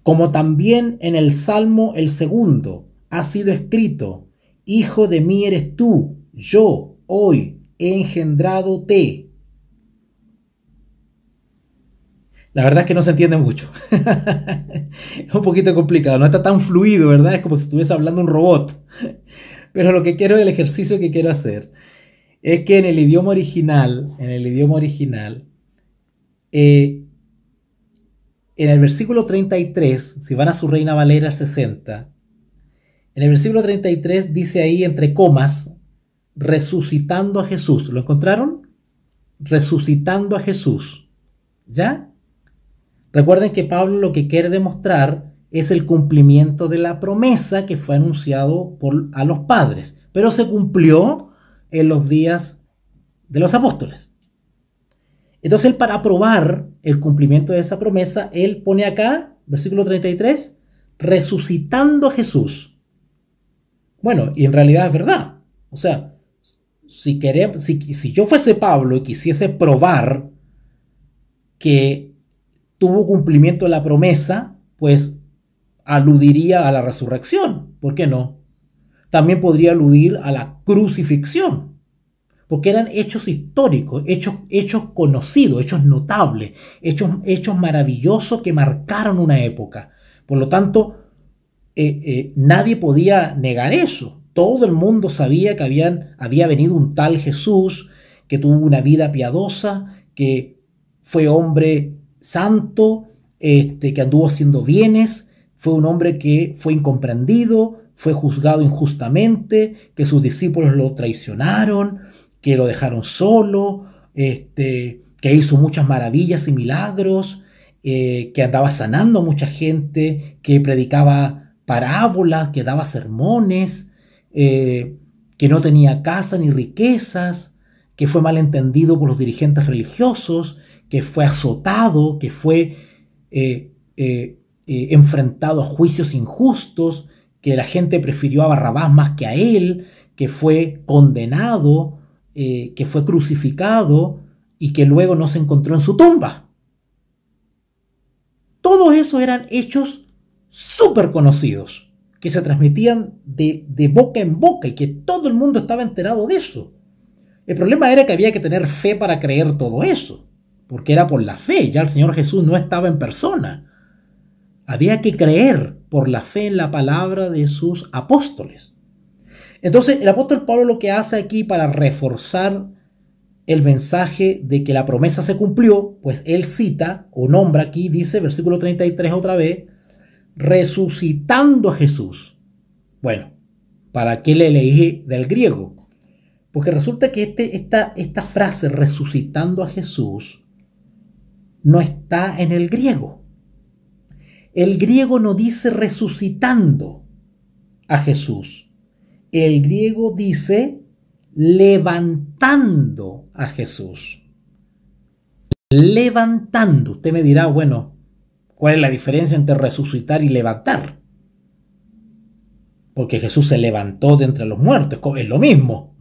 Como también en el Salmo el segundo ha sido escrito, Hijo de mí eres tú, yo hoy he engendrado te. La verdad es que no se entiende mucho. Es un poquito complicado, no está tan fluido, ¿verdad? Es como si estuviese hablando un robot. Pero lo que quiero, el ejercicio que quiero hacer, es que en el idioma original, en el versículo 33, si van a su Reina Valera 60, en el versículo 33 dice ahí entre comas, resucitando a Jesús. ¿Lo encontraron? Resucitando a Jesús. ¿Ya? Recuerden que Pablo lo que quiere demostrar es el cumplimiento de la promesa que fue anunciado a los padres, pero se cumplió en los días de los apóstoles. Entonces él, para probar el cumplimiento de esa promesa, él pone acá, versículo 33, resucitando a Jesús. Bueno, y en realidad es verdad. O sea, si yo fuese Pablo y quisiese probar que tuvo cumplimiento de la promesa, pues aludiría a la resurrección. ¿Por qué no? También podría aludir a la crucifixión, porque eran hechos históricos, hechos conocidos, hechos notables, hechos maravillosos que marcaron una época. Por lo tanto, nadie podía negar eso. Todo el mundo sabía que había venido un tal Jesús, que tuvo una vida piadosa, que fue hombre santo, que anduvo haciendo bienes, fue un hombre que fue incomprendido, fue juzgado injustamente, que sus discípulos lo traicionaron, que lo dejaron solo, que hizo muchas maravillas y milagros, que andaba sanando a mucha gente, que predicaba parábolas, que daba sermones, que no tenía casa ni riquezas, que fue malentendido por los dirigentes religiosos, que fue azotado, que fue enfrentado a juicios injustos, que la gente prefirió a Barrabás más que a él, que fue condenado, que fue crucificado y que luego no se encontró en su tumba. Todos esos eran hechos súper conocidos, que se transmitían de boca en boca y que todo el mundo estaba enterado de eso. El problema era que había que tener fe para creer todo eso, porque era por la fe, ya el Señor Jesús no estaba en persona. Había que creer por la fe en la palabra de sus apóstoles. Entonces el apóstol Pablo lo que hace aquí para reforzar el mensaje de que la promesa se cumplió, pues él cita o nombra aquí, dice, versículo 33 otra vez, resucitando a Jesús. Bueno, ¿para qué le leí del griego? Porque resulta que esta frase, resucitando a Jesús, no está en el griego. El griego no dice resucitando a Jesús. El griego dice levantando a Jesús. Levantando. Usted me dirá, bueno, ¿cuál es la diferencia entre resucitar y levantar? Porque Jesús se levantó de entre los muertos, es lo mismo.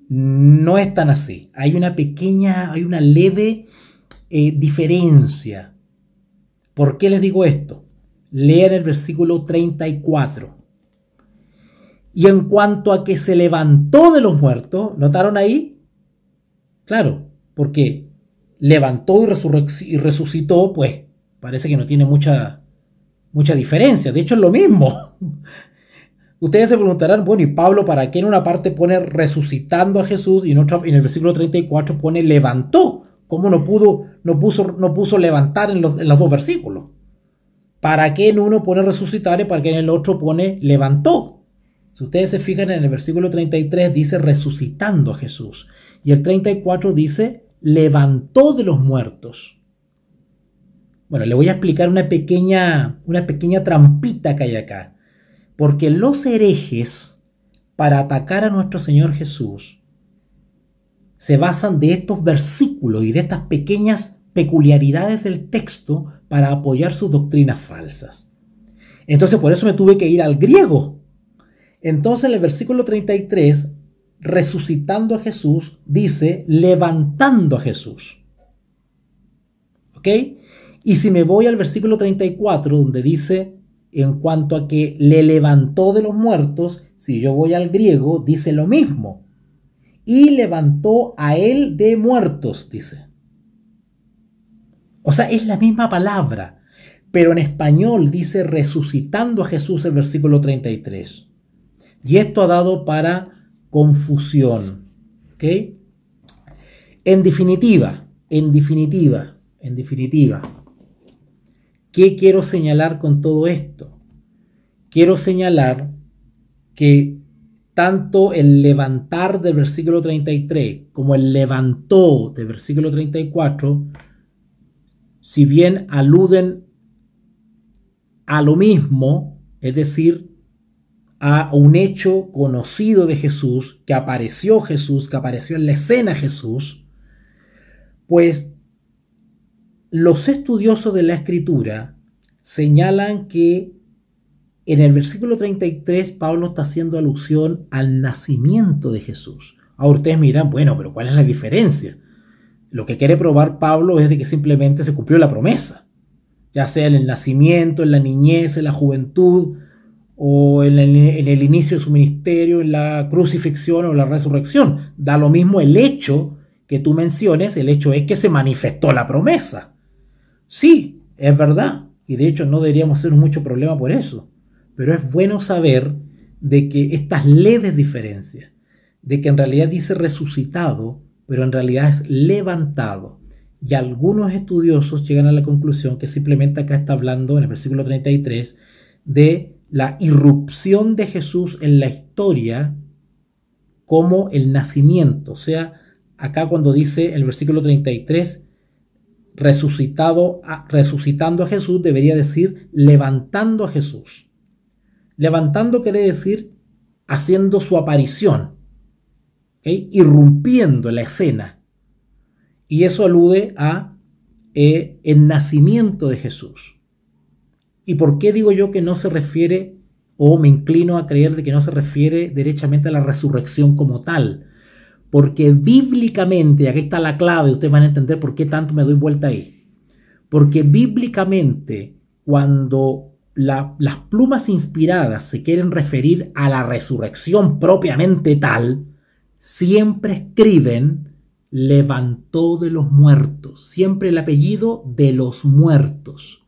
No es tan así. Hay una leve diferencia. ¿Por qué les digo esto? Lean el versículo 34. Y en cuanto a que se levantó de los muertos, ¿notaron ahí? Claro, porque levantó y resucitó, pues parece que no tiene mucha diferencia. De hecho, es lo mismo. Ustedes se preguntarán, bueno, ¿y Pablo para qué en una parte pone resucitando a Jesús y en el versículo 34 pone levantó? ¿Cómo no puso levantar en los dos versículos? ¿Para qué en uno pone resucitar y para qué en el otro pone levantó? Si ustedes se fijan en el versículo 33 dice resucitando a Jesús y el 34 dice levantó de los muertos. Bueno, le voy a explicar una pequeña trampita que hay acá. Porque los herejes, para atacar a nuestro Señor Jesús, se basan de estos versículos y de estas pequeñas peculiaridades del texto para apoyar sus doctrinas falsas. Entonces por eso me tuve que ir al griego. Entonces en el versículo 33, resucitando a Jesús, dice levantando a Jesús. ¿Ok? Y si me voy al versículo 34, donde dice en cuanto a que le levantó de los muertos, si yo voy al griego, dice lo mismo. Y levantó a él de muertos, dice. O sea, es la misma palabra, pero en español dice resucitando a Jesús el versículo 33. Y esto ha dado para confusión. ¿Ok? En definitiva, ¿qué quiero señalar con todo esto? Quiero señalar que tanto el levantar del versículo 33 como el levantó del versículo 34, si bien aluden a lo mismo, es decir, a un hecho conocido de Jesús, que apareció en la escena Jesús, pues los estudiosos de la Escritura señalan que en el versículo 33 Pablo está haciendo alusión al nacimiento de Jesús. Ahora ustedes me dirán, bueno, pero ¿cuál es la diferencia? Lo que quiere probar Pablo es de que simplemente se cumplió la promesa, ya sea en el nacimiento, en la niñez, en la juventud, o en el inicio de su ministerio, en la crucifixión o la resurrección. Da lo mismo el hecho que tú menciones, el hecho es que se manifestó la promesa. Sí, es verdad, y de hecho no deberíamos hacer mucho problema por eso. Pero es bueno saber de que estas leves diferencias, de que en realidad dice resucitado, pero en realidad es levantado. Y algunos estudiosos llegan a la conclusión que simplemente acá está hablando en el versículo 33 de la irrupción de Jesús en la historia como el nacimiento. O sea, acá cuando dice el versículo 33, resucitando a Jesús, debería decir levantando a Jesús. Levantando quiere decir haciendo su aparición, ¿okay? Irrumpiendo en la escena. Y eso alude a el nacimiento de Jesús. ¿Y por qué digo yo que no se refiere, o me inclino a creer de que no se refiere derechamente a la resurrección como tal? Porque bíblicamente, y aquí está la clave, ustedes van a entender por qué tanto me doy vuelta ahí. Porque bíblicamente, cuando las plumas inspiradas se quieren referir a la resurrección propiamente tal, siempre escriben levantó de los muertos, siempre el apellido de los muertos.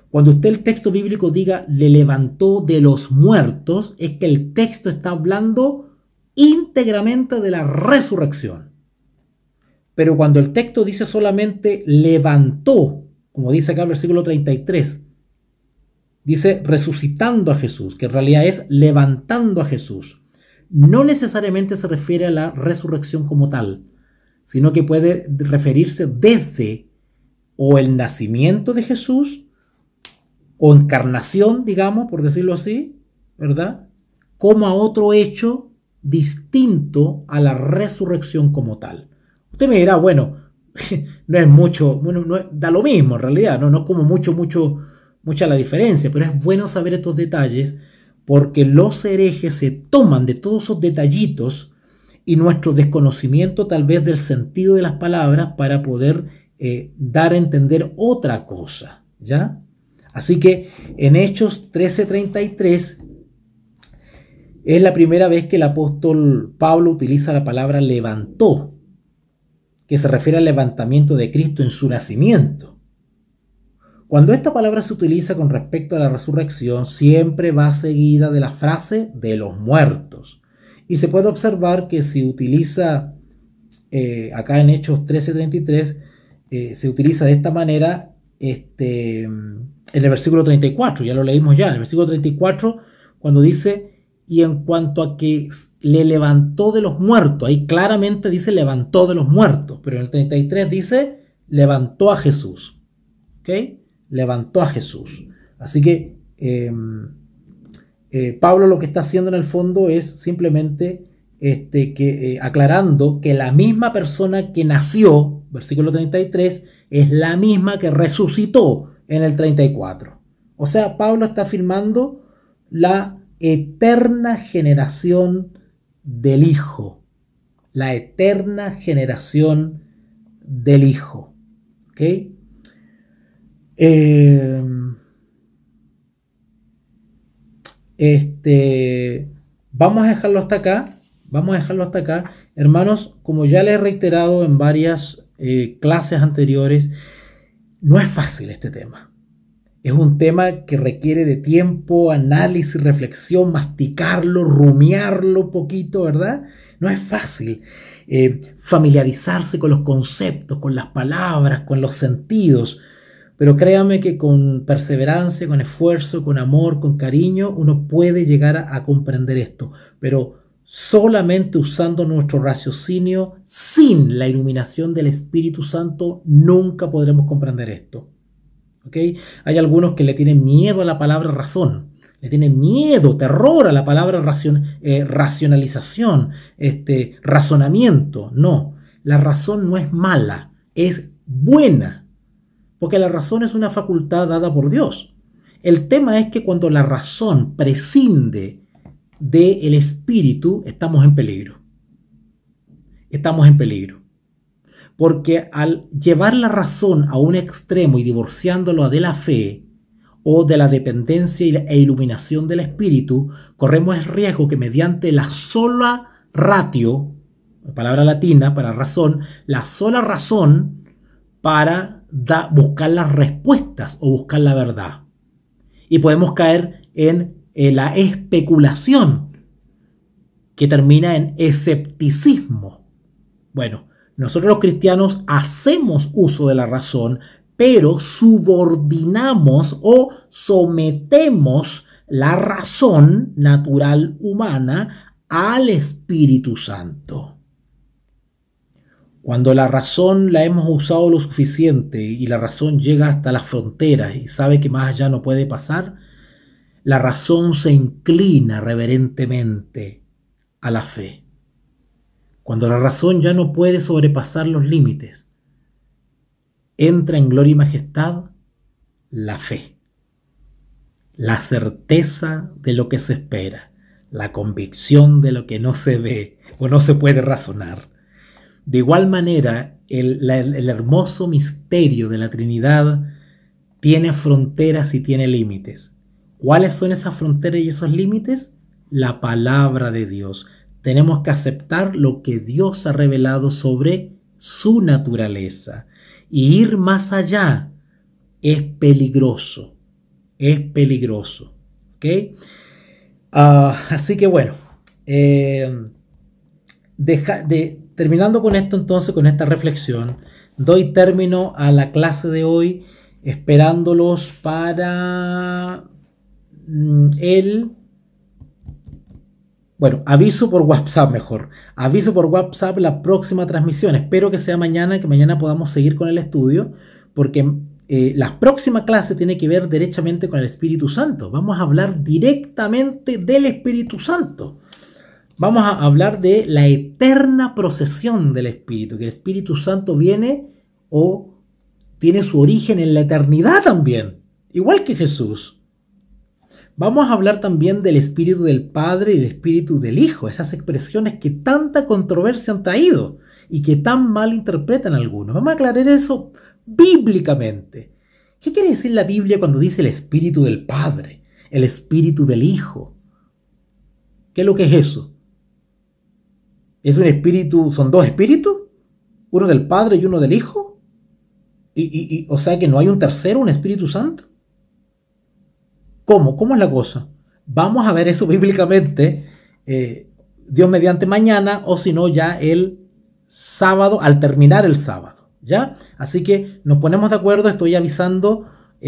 Cuando usted el texto bíblico diga le levantó de los muertos, es que el texto está hablando íntegramente de la resurrección. Pero cuando el texto dice solamente levantó, como dice acá el versículo 33, dice resucitando a Jesús, que en realidad es levantando a Jesús. No necesariamente se refiere a la resurrección como tal, sino que puede referirse desde o el nacimiento de Jesús o encarnación, digamos, por decirlo así, ¿verdad? Como a otro hecho distinto a la resurrección como tal. Usted me dirá, bueno, no es mucho, bueno, da lo mismo en realidad, no es como mucha la diferencia, pero es bueno saber estos detalles porque los herejes se toman de todos esos detallitos y nuestro desconocimiento tal vez del sentido de las palabras para poder dar a entender otra cosa, ¿ya? Así que en Hechos 13:33 es la primera vez que el apóstol Pablo utiliza la palabra levantó, que se refiere al levantamiento de Cristo en su nacimiento. Cuando esta palabra se utiliza con respecto a la resurrección, siempre va seguida de la frase de los muertos. Y se puede observar que se utiliza, acá en Hechos 13:33, se utiliza de esta manera en el versículo 34, ya lo leímos ya, en el versículo 34, cuando dice, y en cuanto a que le levantó de los muertos, ahí claramente dice levantó de los muertos, pero en el 33 dice levantó a Jesús, ¿ok? Levantó a Jesús. Así que Pablo lo que está haciendo en el fondo es simplemente aclarando que la misma persona que nació, versículo 33, es la misma que resucitó en el 34. O sea, Pablo está afirmando la eterna generación del Hijo. La eterna generación del Hijo. ¿Ok? Vamos a dejarlo hasta acá. Vamos a dejarlo hasta acá. Hermanos, como ya les he reiterado en varias clases anteriores, no es fácil este tema. Es un tema que requiere de tiempo, análisis, reflexión, masticarlo, rumiarlo un poquito, ¿verdad? No es fácil familiarizarse con los conceptos, con las palabras, con los sentidos. Pero créame que con perseverancia, con esfuerzo, con amor, con cariño, uno puede llegar a comprender esto. Pero solamente usando nuestro raciocinio, sin la iluminación del Espíritu Santo, nunca podremos comprender esto. ¿Okay? Hay algunos que le tienen miedo a la palabra razón, le tienen miedo, terror a la palabra racionalización, razonamiento. No, la razón no es mala, es buena, porque la razón es una facultad dada por Dios. El tema es que cuando la razón prescinde del espíritu, estamos en peligro. Estamos en peligro. Porque al llevar la razón a un extremo y divorciándola de la fe o de la dependencia e iluminación del espíritu, corremos el riesgo que mediante la sola ratio, la palabra latina para razón, la sola razón para buscar las respuestas o buscar la verdad. Y podemos caer en la especulación, que termina en escepticismo. Bueno, nosotros los cristianos hacemos uso de la razón, pero subordinamos o sometemos la razón natural humana al Espíritu Santo. Cuando la razón la hemos usado lo suficiente y la razón llega hasta las fronteras y sabe que más allá no puede pasar, la razón se inclina reverentemente a la fe. Cuando la razón ya no puede sobrepasar los límites, entra en gloria y majestad la fe, la certeza de lo que se espera, la convicción de lo que no se ve o no se puede razonar. De igual manera, el hermoso misterio de la Trinidad tiene fronteras y tiene límites. ¿Cuáles son esas fronteras y esos límites? La palabra de Dios. Tenemos que aceptar lo que Dios ha revelado sobre su naturaleza. Y ir más allá es peligroso. Es peligroso. ¿Ok? Así que bueno. Terminando con esto entonces, con esta reflexión, doy término a la clase de hoy, esperándolos para aviso por WhatsApp mejor. Aviso por WhatsApp la próxima transmisión. Espero que sea mañana, que mañana podamos seguir con el estudio, porque la próxima clase tiene que ver derechamente con el Espíritu Santo. Vamos a hablar directamente del Espíritu Santo. Vamos a hablar de la eterna procesión del Espíritu, que el Espíritu Santo viene o tiene su origen en la eternidad también, igual que Jesús. Vamos a hablar también del Espíritu del Padre y el Espíritu del Hijo, esas expresiones que tanta controversia han traído y que tan mal interpretan algunos. Vamos a aclarar eso bíblicamente. ¿Qué quiere decir la Biblia cuando dice el Espíritu del Padre, el Espíritu del Hijo? ¿Qué es lo que es eso? ¿Es un espíritu, son dos espíritus? ¿Uno del Padre y uno del Hijo? O sea que no hay un tercero, un Espíritu Santo. ¿Cómo? ¿Cómo es la cosa? Vamos a ver eso bíblicamente, Dios mediante mañana, o si no ya el sábado, al terminar el sábado, ¿ya? Así que nos ponemos de acuerdo, estoy avisando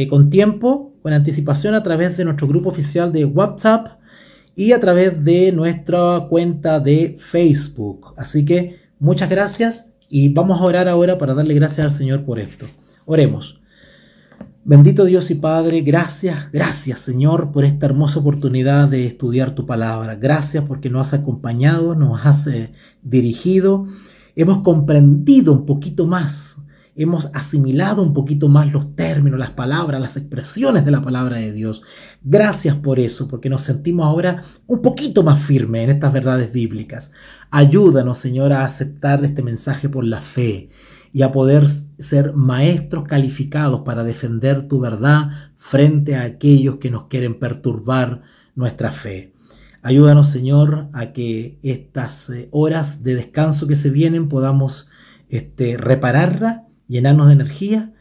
con tiempo, con anticipación a través de nuestro grupo oficial de WhatsApp y a través de nuestra cuenta de Facebook. Así que muchas gracias y vamos a orar ahora para darle gracias al Señor por esto. Oremos. Bendito Dios y Padre, gracias Señor por esta hermosa oportunidad de estudiar tu palabra. Gracias porque nos has acompañado, nos has dirigido, hemos comprendido un poquito más, hemos asimilado un poquito más los términos, las palabras, las expresiones de la palabra de Dios. Gracias por eso, porque nos sentimos ahora un poquito más firmes en estas verdades bíblicas. Ayúdanos, Señor, a aceptar este mensaje por la fe y a poder ser maestros calificados para defender tu verdad frente a aquellos que nos quieren perturbar nuestra fe. Ayúdanos, Señor, a que estas horas de descanso que se vienen podamos repararlas, llenarnos de energía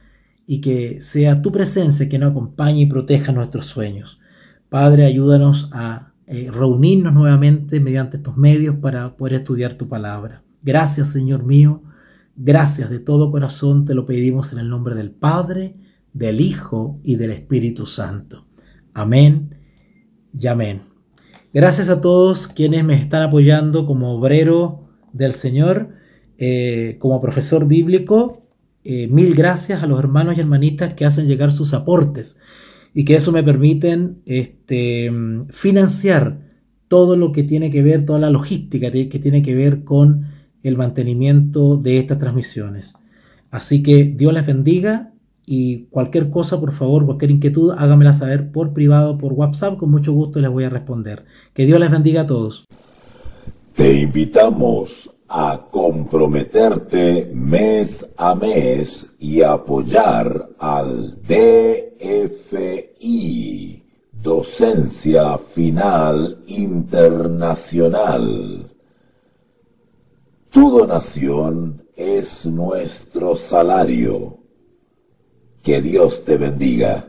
y que sea tu presencia que nos acompañe y proteja nuestros sueños. Padre, ayúdanos a reunirnos nuevamente mediante estos medios para poder estudiar tu palabra. Gracias, Señor mío. Gracias de todo corazón, te lo pedimos en el nombre del Padre, del Hijo y del Espíritu Santo. Amén y amén. Gracias a todos quienes me están apoyando como obrero del Señor, como profesor bíblico. Mil gracias a los hermanos y hermanitas que hacen llegar sus aportes y que eso me permiten financiar todo lo que tiene que ver, toda la logística que tiene que ver con el mantenimiento de estas transmisiones. Así que Dios les bendiga y cualquier cosa, por favor, cualquier inquietud, háganmela saber por privado, por WhatsApp, con mucho gusto les voy a responder. Que Dios les bendiga a todos. Te invitamos a comprometerte mes a mes y apoyar al DFI, Docencia Final Internacional. Tu donación es nuestro salario. Que Dios te bendiga.